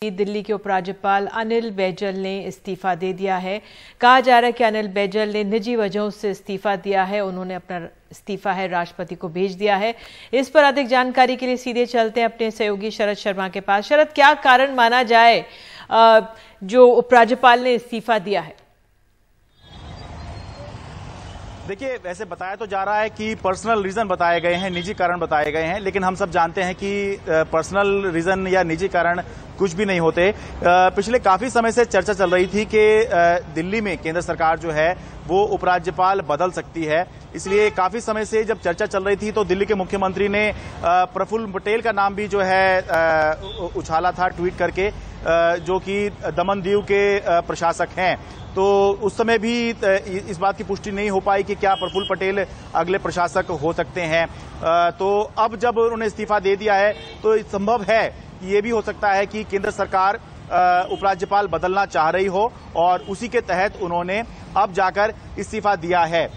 दिल्ली के उपराज्यपाल अनिल बैजल ने इस्तीफा दे दिया है। कहा जा रहा है कि अनिल बैजल ने निजी वजहों से इस्तीफा दिया है। उन्होंने अपना इस्तीफा है राष्ट्रपति को भेज दिया है। इस पर अधिक जानकारी के लिए सीधे चलते हैं अपने सहयोगी शरद शर्मा के पास। शरद, क्या कारण माना जाए जो उपराज्यपाल ने इस्तीफा दिया है? देखिए, वैसे बताया तो जा रहा है कि पर्सनल रीजन बताए गए हैं, निजी कारण बताए गए हैं, लेकिन हम सब जानते हैं कि पर्सनल रीजन या निजी कारण कुछ भी नहीं होते। पिछले काफी समय से चर्चा चल रही थी कि दिल्ली में केंद्र सरकार जो है वो उपराज्यपाल बदल सकती है। इसलिए काफी समय से जब चर्चा चल रही थी तो दिल्ली के मुख्यमंत्री ने प्रफुल्ल पटेल का नाम भी जो है उछाला था ट्वीट करके, जो कि दमन दीव के प्रशासक हैं। तो उस समय भी इस बात की पुष्टि नहीं हो पाई कि क्या प्रफुल्ल पटेल अगले प्रशासक हो सकते हैं। तो अब जब उन्होंने इस्तीफा दे दिया है तो संभव है कि ये भी हो सकता है कि केंद्र सरकार उपराज्यपाल बदलना चाह रही हो और उसी के तहत उन्होंने अब जाकर इस्तीफा दिया है।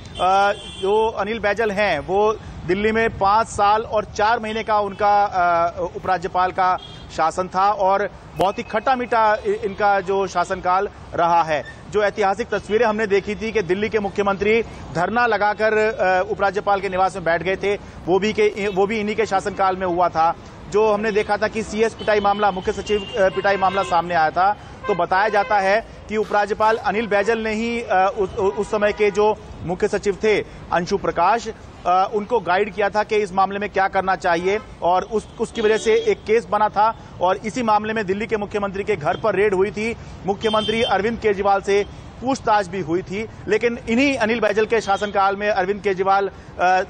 जो अनिल बैजल हैं वो दिल्ली में 5 साल और 4 महीने का उनका उपराज्यपाल का शासन था और बहुत ही खट्टा मीठा इनका जो शासनकाल रहा है। जो ऐतिहासिक तस्वीरें हमने देखी थी कि दिल्ली के मुख्यमंत्री धरना लगाकर उपराज्यपाल के निवास में बैठ गए थे, वो भी इन्हीं के शासनकाल में हुआ था। जो हमने देखा था कि सीएस पिटाई मामला, मुख्य सचिव पिटाई मामला सामने आया था, तो बताया जाता है कि उपराज्यपाल अनिल बैजल ने ही उस समय के जो मुख्य सचिव थे अंशु प्रकाश, उनको गाइड किया था कि इस मामले में क्या करना चाहिए और उसकी वजह से एक केस बना था और इसी मामले में दिल्ली के मुख्यमंत्री के घर पर रेड हुई थी। मुख्यमंत्री अरविंद केजरीवाल से पूछताछ भी हुई थी, लेकिन इन्हीं अनिल बैजल के शासनकाल में अरविंद केजरीवाल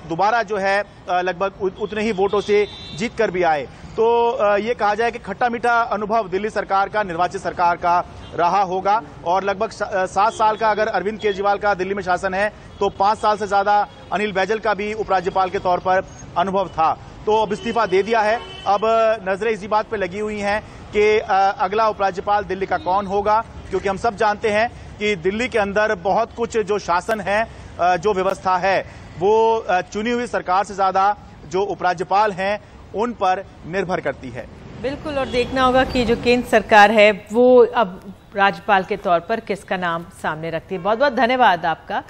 दोबारा जो है लगभग उतने ही वोटों से जीत कर भी आए। तो ये कहा जाए कि खट्टा मीठा अनुभव दिल्ली सरकार का, निर्वाचित सरकार का रहा होगा और लगभग 7 साल का अगर अरविंद केजरीवाल का दिल्ली में शासन है तो 5 साल से ज्यादा अनिल बैजल का भी उपराज्यपाल के तौर पर अनुभव था। तो अब इस्तीफा दे दिया है। अब नजरें इसी बात पर लगी हुई हैं कि अगला उपराज्यपाल दिल्ली का कौन होगा, क्योंकि हम सब जानते हैं कि दिल्ली के अंदर बहुत कुछ जो शासन है, जो व्यवस्था है, वो चुनी हुई सरकार से ज्यादा जो उपराज्यपाल हैं उन पर निर्भर करती है। बिल्कुल, और देखना होगा कि जो केंद्र सरकार है वो अब राज्यपाल के तौर पर किसका नाम सामने रखती है। बहुत बहुत धन्यवाद आपका।